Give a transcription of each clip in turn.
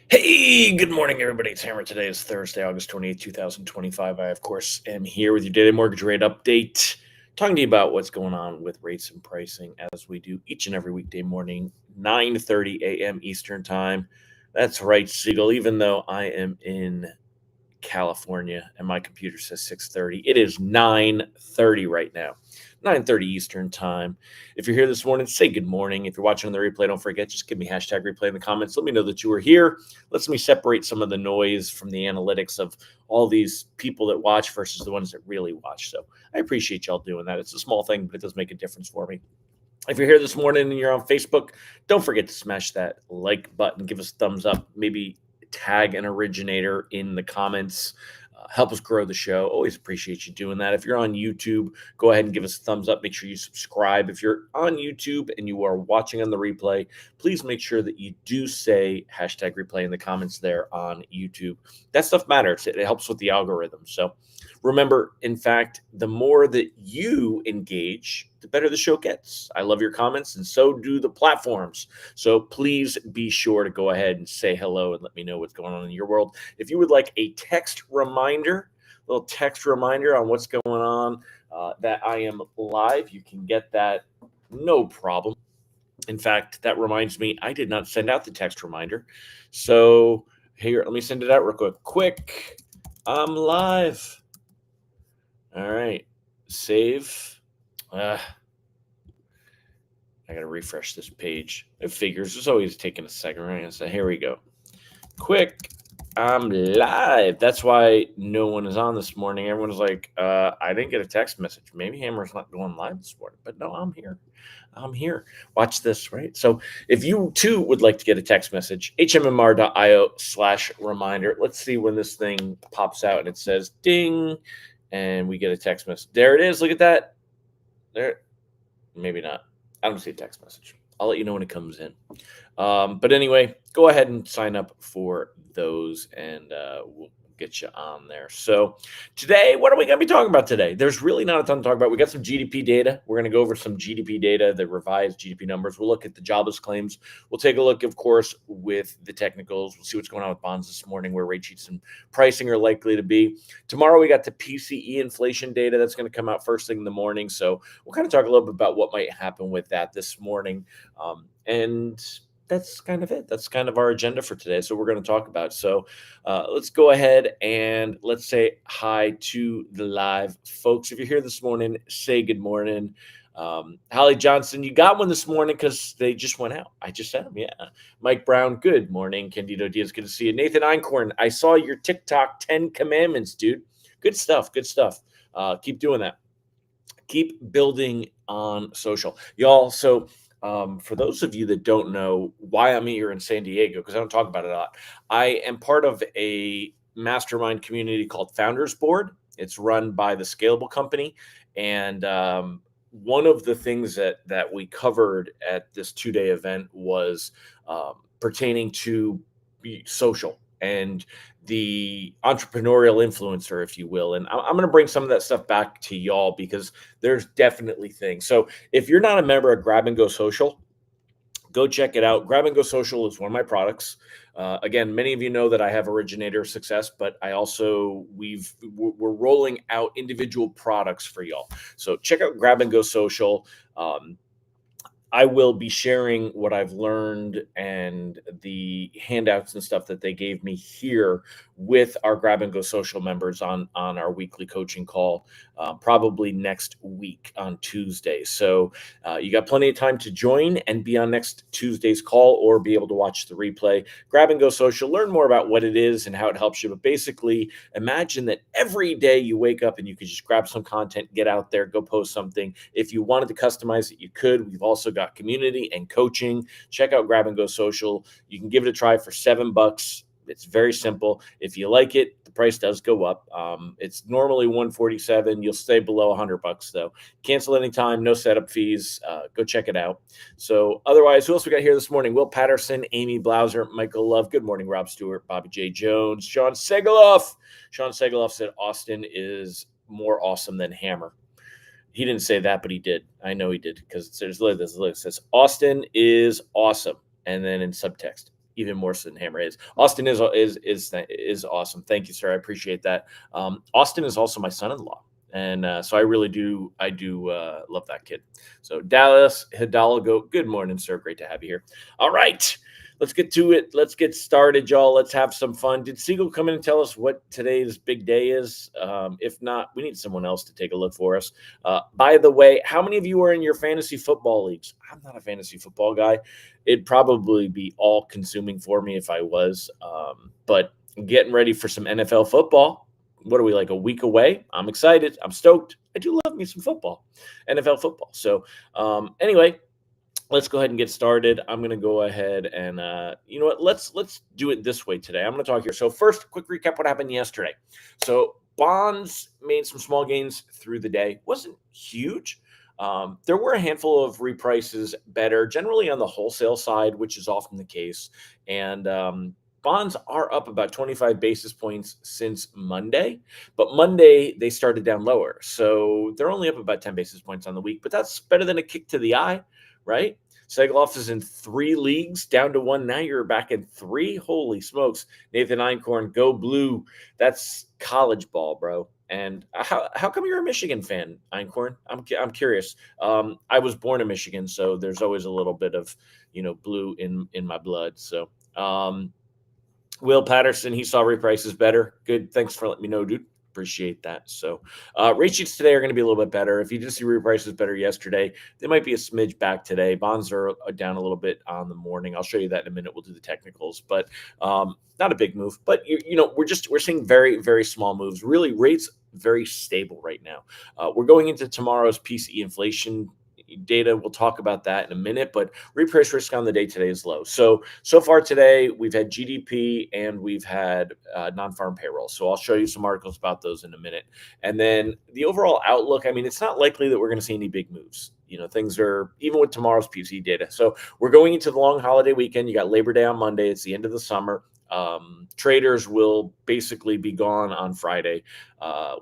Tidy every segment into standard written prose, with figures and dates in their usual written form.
Hey, good morning, everybody. It's Hammer. Today is Thursday, August 28th, 2025. I, of course, am here with your daily mortgage rate update, talking to you about what's going on with rates and pricing as we do each and every weekday morning, 9:30 a.m. Eastern Time. That's right, Siegel. Even though I am in California and my computer says 6:30. It is 9:30 right now. 9:30 Eastern time. If you're here this morning, say good morning. If you're watching on the replay, don't forget, just give me hashtag replay in the comments. Let me know that you were here. Let me separate some of the noise from the analytics of all these people that watch versus the ones that really watch. So I appreciate y'all doing that. It's a small thing, but it does make a difference for me. If you're here this morning and you're on Facebook, don't forget to smash that like button. Give us a thumbs up. Maybe tag an originator in the comments. Help us grow the show. Always appreciate you doing that. If you're on YouTube, go ahead and give us a thumbs up. Make sure you subscribe. If you're on YouTube and you are watching on the replay, please make sure that you do say hashtag replay in the comments there on YouTube. That stuff matters. It helps with the algorithm. So remember, in fact, the more that you engage, the better the show gets. I love your comments, and so do the platforms. So please be sure to go ahead and say hello and let me know what's going on in your world. If you would like a little text reminder on what's going on, that I am live, you can get that no problem. In fact, that reminds me, I did not send out the text reminder. So here, let me send it out real quick. I'm live. All right. Save. I got to refresh this page. It figures. It's always taking a second, right? So here we go. Quick. I'm live. That's why no one is on this morning. Everyone's like, I didn't get a text message. Maybe Hammer's not going live this morning. But no, I'm here. I'm here. Watch this, right? So if you too would like to get a text message, hmmr.io/reminder. Let's see when this thing pops out and it says ding, and we get a text message. There it is. Look at that. There. Maybe not. I don't see a text message. I'll let you know when it comes in. But anyway, go ahead and sign up for those, and we'll get you on there. So today, what are we going to be talking about today? There's really not a ton to talk about. We got some GDP data. We're going to go over some GDP data, the revised GDP numbers. We'll look at the jobless claims. We'll take a look, of course, with the technicals. We'll see what's going on with bonds this morning, where rate sheets and pricing are likely to be. Tomorrow, we got the PCE inflation data that's going to come out first thing in the morning. So we'll kind of talk a little bit about what might happen with that this morning. And that's kind of it. That's kind of our agenda for today. So we're going to talk about. So let's go ahead and let's say hi to the live folks. If you're here this morning, say good morning. Holly Johnson, you got one this morning because they just went out. I just sent them. Yeah. Mike Brown, good morning. Candido Diaz, good to see you. Nathan Einkorn, I saw your TikTok 10 commandments, dude. Good stuff. Good stuff. Keep doing that. Keep building on social. Y'all, so for those of you that don't know why I'm here in San Diego, because I don't talk about it a lot, I am part of a mastermind community called Founders Board. It's run by the Scalable Company, and one of the things that we covered at this 2-day event was pertaining to social and the entrepreneurial influencer, if you will. And I'm going to bring some of that stuff back to y'all because there's definitely things. So if you're not a member of Grab and Go Social, go check it out. Grab and Go Social is one of my products. Again, many of you know that I have Originator Success, but I also we're rolling out individual products for y'all. So check out Grab and Go Social. I will be sharing what I've learned and the handouts and stuff that they gave me here with our Grab and Go Social members on our weekly coaching call, probably next week on Tuesday. So you got plenty of time to join and be on next Tuesday's call or be able to watch the replay. Grab and Go Social, learn more about what it is and how it helps you. But basically, imagine that every day you wake up and you could just grab some content, get out there, go post something. If you wanted to customize it, you could. We've also got community and coaching. Check out Grab and Go Social. You can give it a try for $7. It's very simple. If you like it, the price does go up. It's normally $147. You'll stay below $100 though. Cancel anytime, no setup fees. Go check it out. So otherwise, who else we got here this morning? Will Patterson, Amy Blauser, Michael Love. Good morning, Rob Stewart, Bobby J. Jones, Sean Segaloff. Sean Segaloff said Austin is more awesome than Hammer. He didn't say that, but he did. I know he did because there's this list. It says Austin is awesome, and then in subtext, even more so than Hammer is. Austin is awesome. Thank you, sir. I appreciate that. Austin is also my son-in-law, and so I do love that kid. So Dallas Hidalgo, good morning, sir. Great to have you here. All right, let's get to it. Let's get started, y'all. Let's have some fun. Did Siegel come in and tell us what today's big day is? If not, we need someone else to take a look for us. By the way, how many of you are in your fantasy football leagues? I'm not a fantasy football guy. It'd probably be all consuming for me if I was. But getting ready for some NFL football. What are we, like a week away? I'm excited. I'm stoked. I do love me some football, NFL football. So anyway, let's go ahead and get started. I'm going to go ahead and you know what? Let's do it this way today. I'm going to talk here. So first, quick recap what happened yesterday. So bonds made some small gains through the day. Wasn't huge. There were a handful of reprices better, generally on the wholesale side, which is often the case. And bonds are up about 25 basis points since Monday, but Monday they started down lower. So they're only up about 10 basis points on the week, but that's better than a kick to the eye, right? Segloff is in 3 leagues, down to 1. Now you're back in 3. Holy smokes. Nathan Einkorn, go blue. That's college ball, bro. And how come you're a Michigan fan, Einkorn? I'm curious. I was born in Michigan, so there's always a little bit of, blue in my blood. So Will Patterson, he saw reprices better. Good. Thanks for letting me know, dude. Appreciate that. So rate sheets today are going to be a little bit better. If you did see reprices better yesterday, they might be a smidge back today. Bonds are down a little bit on the morning. I'll show you that in a minute. We'll do the technicals, but not a big move. But we're seeing very, very small moves. Really, rates very stable right now. We're going into tomorrow's PCE inflation data. We'll talk about that in a minute, but reprice risk on the day today is low. So far today, we've had GDP and we've had non-farm payroll. So I'll show you some articles about those in a minute. And then the overall outlook, I mean, it's not likely that we're going to see any big moves. Things are, even with tomorrow's PCE data. So we're going into the long holiday weekend. You got Labor Day on Monday. It's the end of the summer. Traders will basically be gone on Friday.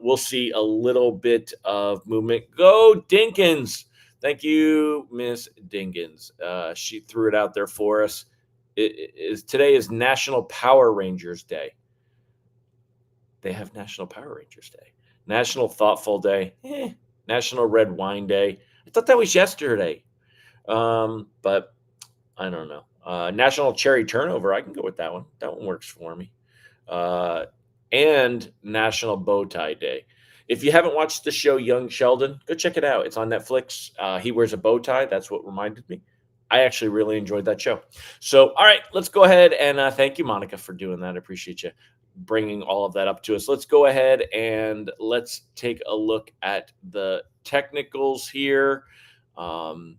We'll see a little bit of movement. Go Dinkins. Thank you, Miss Dingans. She threw it out there for us. Today is National Power Rangers Day. They have National Power Rangers Day. National Thoughtful Day. National Red Wine Day. I thought that was yesterday. But I don't know. National Cherry Turnover. I can go with that one. That one works for me. And National Bow Tie Day. If you haven't watched the show Young Sheldon, go check it out. It's on Netflix. He wears a bow tie. That's what reminded me. I actually really enjoyed that show. So, all right, let's go ahead and thank you, Monica, for doing that. I appreciate you bringing all of that up to us. Let's go ahead and let's take a look at the technicals here. We're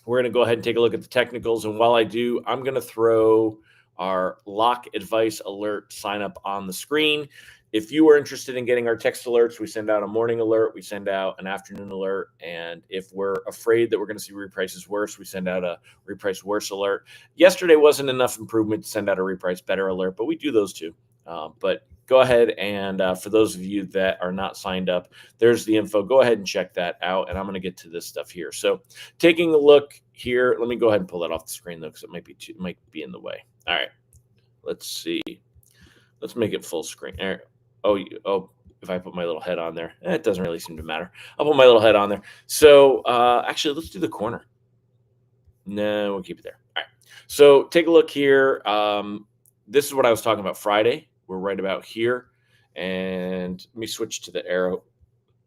going to go ahead and take a look at the technicals. And while I do, I'm going to throw our lock advice alert sign up on the screen. If you are interested in getting our text alerts, we send out a morning alert, we send out an afternoon alert, and if we're afraid that we're going to see reprices worse, we send out a reprice worse alert. Yesterday wasn't enough improvement to send out a reprice better alert, but we do those too. But go ahead and for those of you that are not signed up, there's the info. Go ahead and check that out, and I'm going to get to this stuff here. So taking a look here, let me go ahead and pull that off the screen though, because it might be in the way. All right, let's see. Let's make it full screen. All right. Oh, if I put my little head on there, it doesn't really seem to matter. I'll put my little head on there. So actually, let's do the corner. No, we'll keep it there. All right. So take a look here. This is what I was talking about Friday. We're right about here. And let me switch to the arrow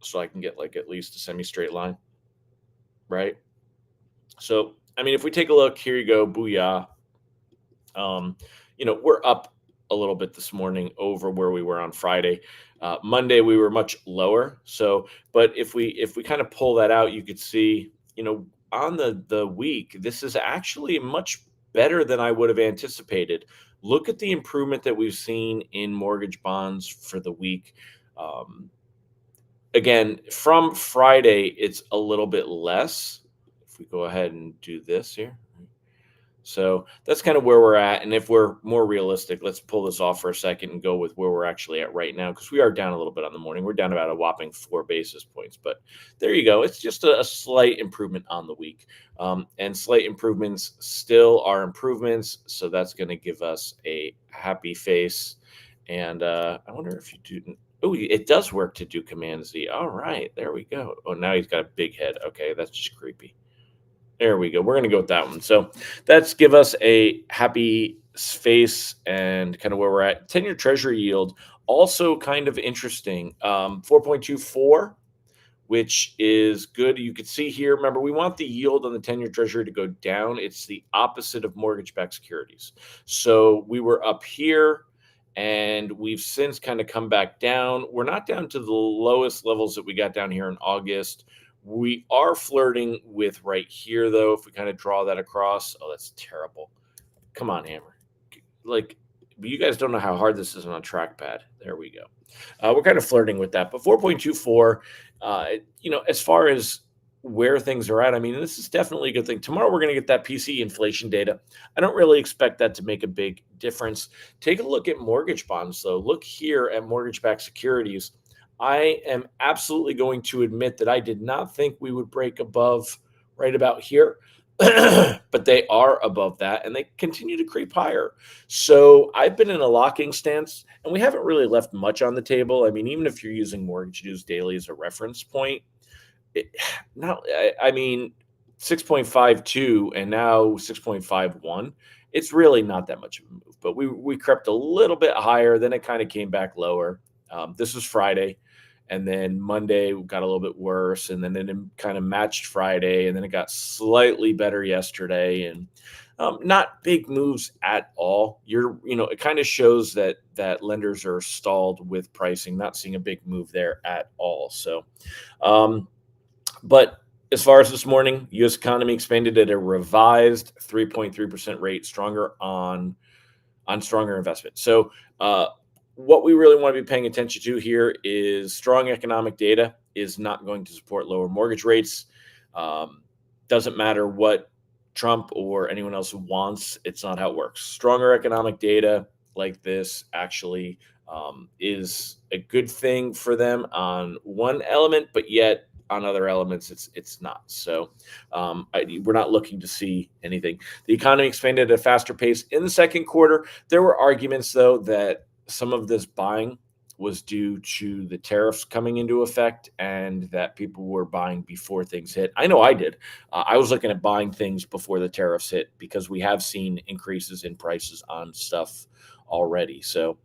so I can get like at least a semi-straight line. Right? So, I mean, if we take a look, here you go, booyah. We're up a little bit this morning over where we were on Friday. Monday we were much lower. So, but if we kind of pull that out, you could see, on the week, this is actually much better than I would have anticipated. Look at the improvement that we've seen in mortgage bonds for the week. Again, from Friday, it's a little bit less. If we go ahead and do this here. So that's kind of where we're at. And if we're more realistic, let's pull this off for a second and go with where we're actually at right now, because we are down a little bit on the morning. We're down about a whopping 4 basis points. But there you go. It's just a slight improvement on the week. And slight improvements still are improvements. So that's going to give us a happy face. And I wonder if you do. Oh, it does work to do Command Z. All right, there we go. Oh, now he's got a big head. Okay, that's just creepy. There we go. We're going to go with that one. So that's give us a happy face and kind of where we're at. 10-year treasury yield, also kind of interesting. 4.24, which is good. You can see here, remember, we want the yield on the 10-year treasury to go down. It's the opposite of mortgage-backed securities. So we were up here, and we've since kind of come back down. We're not down to the lowest levels that we got down here in August. We are flirting with right here, though, if we kind of draw that across. Oh, that's terrible. Come on, Hammer. Like, you guys don't know how hard this is on a trackpad. There we go. We're kind of flirting with that. But 4.24, as far as where things are at, I mean, this is definitely a good thing. Tomorrow, we're going to get that PCE inflation data. I don't really expect that to make a big difference. Take a look at mortgage bonds, though. Look here at mortgage-backed securities. I am absolutely going to admit that I did not think we would break above right about here, but they are above that and they continue to creep higher. So I've been in a locking stance and we haven't really left much on the table. I mean, even if you're using Mortgage News Daily as a reference point, I mean, 6.52 and now 6.51, it's really not that much of a move, but we crept a little bit higher, then it kind of came back lower. This was Friday. And then Monday got a little bit worse, and then it kind of matched Friday, and then it got slightly better yesterday, and not big moves at all. It kind of shows that lenders are stalled with pricing, not seeing a big move there at all. So, but as far as this morning, U.S. economy expanded at a revised 3.3% rate, stronger on stronger investment. So, what we really want to be paying attention to here is strong economic data is not going to support lower mortgage rates. Doesn't matter what Trump or anyone else wants. It's not how it works. Stronger economic data like this actually is a good thing for them on one element, but yet on other elements, it's not. So we're not looking to see anything. The economy expanded at a faster pace in the second quarter. There were arguments, though, that some of this buying was due to the tariffs coming into effect and that people were buying before things hit. I know I did. I was looking at buying things before the tariffs hit because we have seen increases in prices on stuff already. So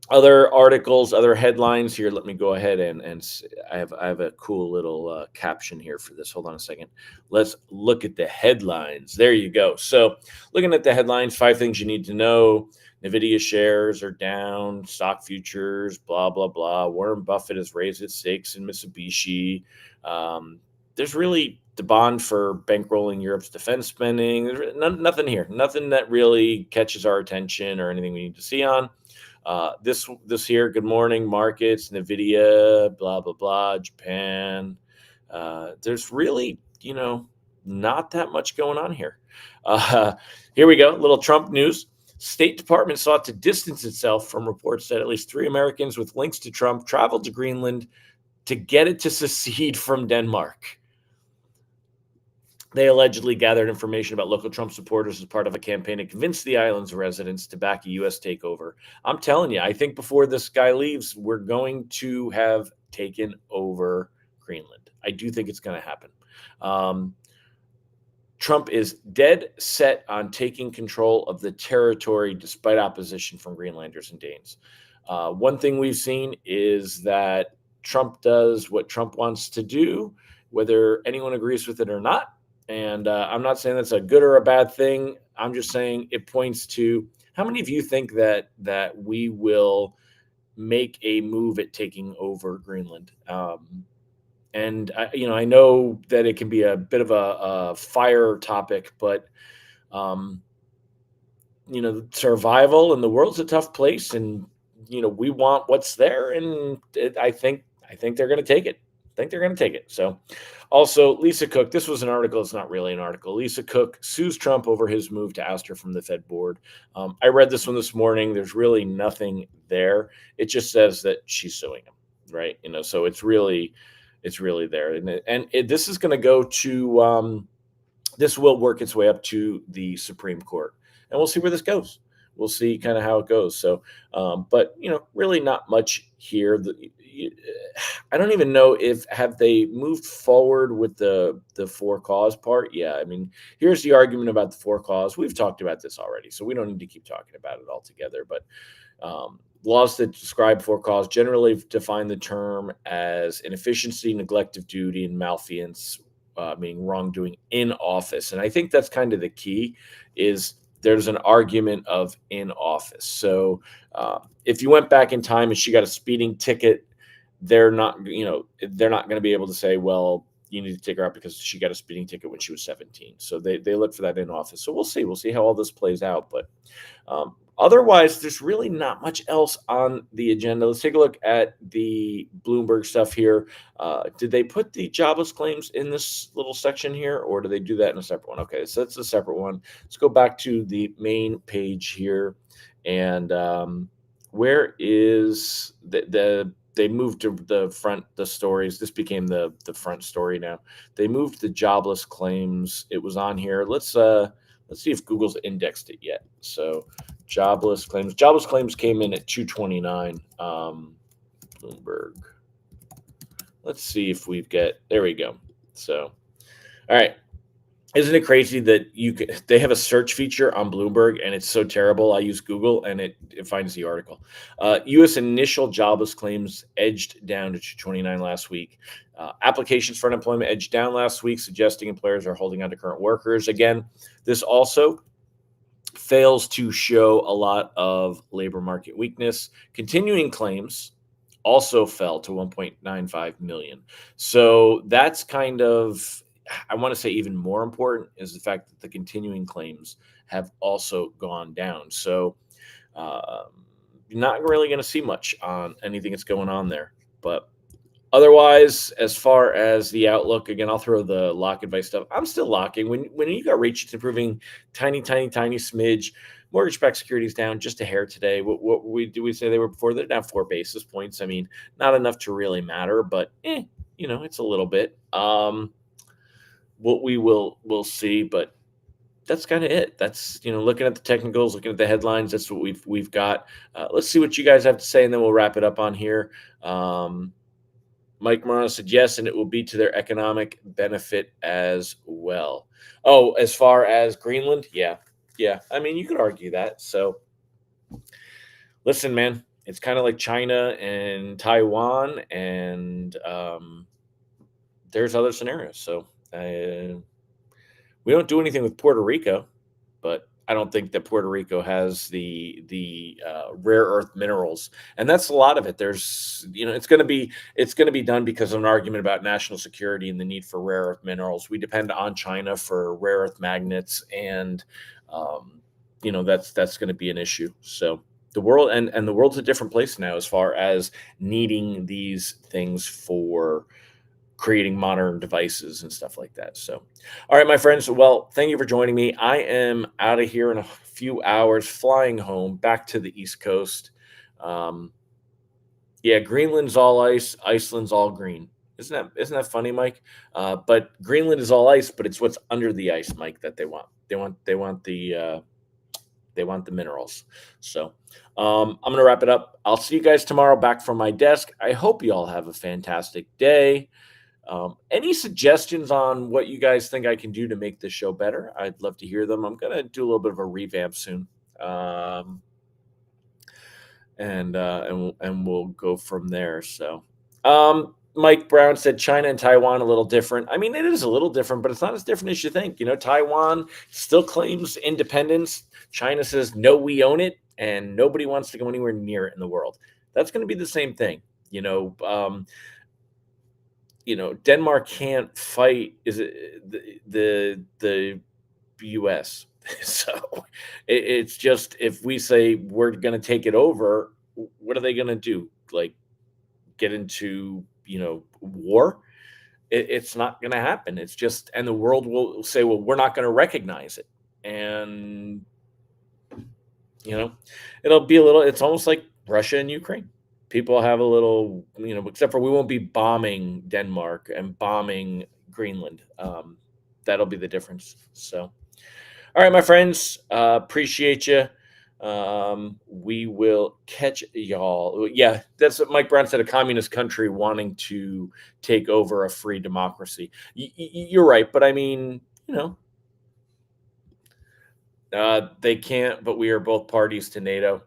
other articles, other headlines here. Let me go ahead and I have a cool little caption here for this. Hold on a second. Let's look at the headlines. There you go. So looking at the headlines, 5 things you need to know. NVIDIA shares are down, stock futures, blah, blah, blah. Warren Buffett has raised its stakes in Mitsubishi. There's really the bond for bankrolling Europe's defense spending. There's nothing here, nothing that really catches our attention or anything we need to see on. This here, good morning, markets, NVIDIA, blah, blah, blah, Japan. There's really, not that much going on here. Here we go, little Trump news. State Department sought to distance itself from reports that at least 3 Americans with links to Trump traveled to Greenland to get it to secede from Denmark. They allegedly gathered information about local Trump supporters as part of a campaign to convince the island's residents to back a U.S. takeover. I'm telling you, I think before this guy leaves, we're going to have taken over Greenland. I do think it's going to happen. Trump is dead set on taking control of the territory despite opposition from Greenlanders and Danes. One thing we've seen is that Trump does what Trump wants to do, whether anyone agrees with it or not. And I'm not saying that's a good or a bad thing. I'm just saying it points to how many of you think that we will make a move at taking over Greenland. And I know that it can be a bit of a fire topic, but survival in the world's a tough place, and we want what's there, and I think they're going to take it. think they're going to take it. So, also, Lisa Cook, this was an article. It's not really an article. Lisa Cook sues Trump over his move to oust her from the Fed board. I read this one this morning. There's really nothing there. It just says that she's suing him, right? So it's really there. This is going to go to, this will work its way up to the Supreme Court, and we'll see where this goes. We'll see kind of how it goes. So, but really not much here. I don't even know if have they moved forward with the for cause part. Yeah, I mean, here's the argument about the for cause. We've talked about this already, so we don't need to keep talking about it all together. But laws that describe for cause generally define the term as inefficiency, neglect of duty, and malfeasance, meaning wrongdoing in office. And I think that's kind of the key. Is there's an argument of in office. So if you went back in time and she got a speeding ticket, they're not going to be able to say, well, you need to take her out because she got a speeding ticket when she was 17. So they look for that in office. So we'll see how all this plays out. But otherwise, there's really not much else on the agenda. Let's take a look at the Bloomberg stuff here. Did they put the jobless claims in this little section here, or do they do that in a separate one? Okay, so that's a separate one. Let's go back to the main page here. And where is they moved to the front, the stories. This became the front story now. They moved the jobless claims. It was on here. Let's see if Google's indexed it yet. So jobless claims. Jobless claims came in at 229. Bloomberg. Let's see if there we go. So, all right. Isn't it crazy that they have a search feature on Bloomberg and it's so terrible? I use Google and it finds the article. U.S. initial jobless claims edged down to 229 last week. Applications for unemployment edged down last week, suggesting employers are holding on to current workers. Again, this also fails to show a lot of labor market weakness. Continuing claims also fell to 1.95 million. So that's kind of, I want to say even more important is the fact that the continuing claims have also gone down. So you're not really going to see much on anything that's going on there. But otherwise, as far as the outlook, again, I'll throw the lock advice stuff. I'm still locking. When you got rates improving tiny smidge, mortgage-backed securities down just a hair today. What we say they were before? They're down 4 basis points. I mean, not enough to really matter, but it's a little bit. What we'll see, but that's kind of it. That's looking at the technicals, looking at the headlines. That's what we've got. Let's see what you guys have to say, and then we'll wrap it up on here. Mike Morano said yes, and it will be to their economic benefit as well. Oh, as far as Greenland, yeah. I mean, you could argue that. So, listen, man, it's kind of like China and Taiwan, and there's other scenarios. So. We don't do anything with Puerto Rico, but I don't think that Puerto Rico has the rare earth minerals, and that's a lot of it. There's it's going to be done because of an argument about national security and the need for rare earth minerals. We depend on China for rare earth magnets, and that's going to be an issue. So the world and the world's a different place now as far as needing these things for creating modern devices and stuff like that. So, all right, my friends. Well, thank you for joining me. I am out of here in a few hours, flying home back to the East Coast. Greenland's all ice, Iceland's all green. Isn't that funny, Mike? But Greenland is all ice, but it's what's under the ice, Mike, that they want. They want the minerals. So I'm going to wrap it up. I'll see you guys tomorrow back from my desk. I hope you all have a fantastic day. Any suggestions on what you guys think I can do to make this show better? I'd love to hear them. I'm going to do a little bit of a revamp soon. And we'll go from there. So, Mike Brown said China and Taiwan a little different. I mean, it is a little different, but it's not as different as you think. Taiwan still claims independence. China says, no, we own it, and nobody wants to go anywhere near it in the world. That's going to be the same thing. Denmark can't fight the U.S. So it's just, if we say we're going to take it over, what are they going to do? Like get into war? It's not going to happen. It's just, and the world will say, well, we're not going to recognize it. And, you know, it'll be a little, it's almost like Russia and Ukraine. People have a little, except for we won't be bombing Denmark and bombing Greenland. That'll be the difference. So, all right, my friends, appreciate you. We will catch y'all. Yeah, that's what Mike Brown said, a communist country wanting to take over a free democracy. You're right, but I mean, they can't, but we are both parties to NATO.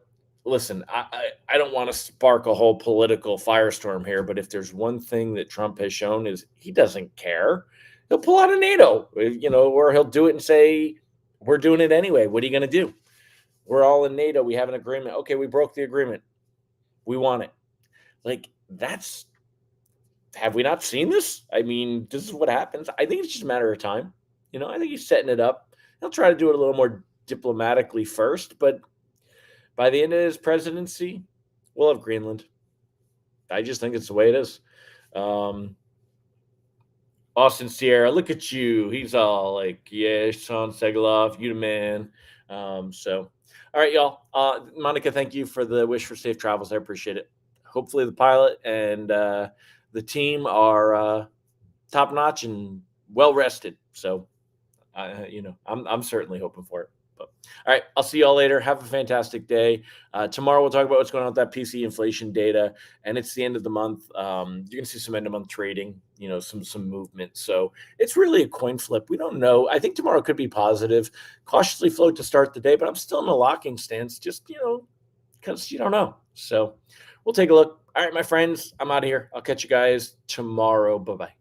Listen, I don't want to spark a whole political firestorm here, but if there's one thing that Trump has shown is he doesn't care. He'll pull out of NATO, or he'll do it and say, we're doing it anyway. What are you going to do? We're all in NATO. We have an agreement. Okay, we broke the agreement. We want it. Like, have we not seen this? I mean, this is what happens. I think it's just a matter of time. I think he's setting it up. He'll try to do it a little more diplomatically first, but by the end of his presidency, we'll have Greenland. I just think it's the way it is. Austin Sierra, look at you. He's all like, yeah, Sean Segalov, you the man. So, all right, y'all. Monica, thank you for the wish for safe travels. I appreciate it. Hopefully the pilot and the team are top notch and well rested. So, I'm certainly hoping for it. But, all right, I'll see y'all later. Have a fantastic day. Tomorrow we'll talk about what's going on with that PC inflation data, and it's the end of the month. You're going to see some end of month trading, some movement. So it's really a coin flip. We don't know. I think tomorrow could be positive. Cautiously float to start the day, but I'm still in a locking stance, just because you don't know. So we'll take a look. All right, my friends, I'm out of here. I'll catch you guys tomorrow. Bye bye.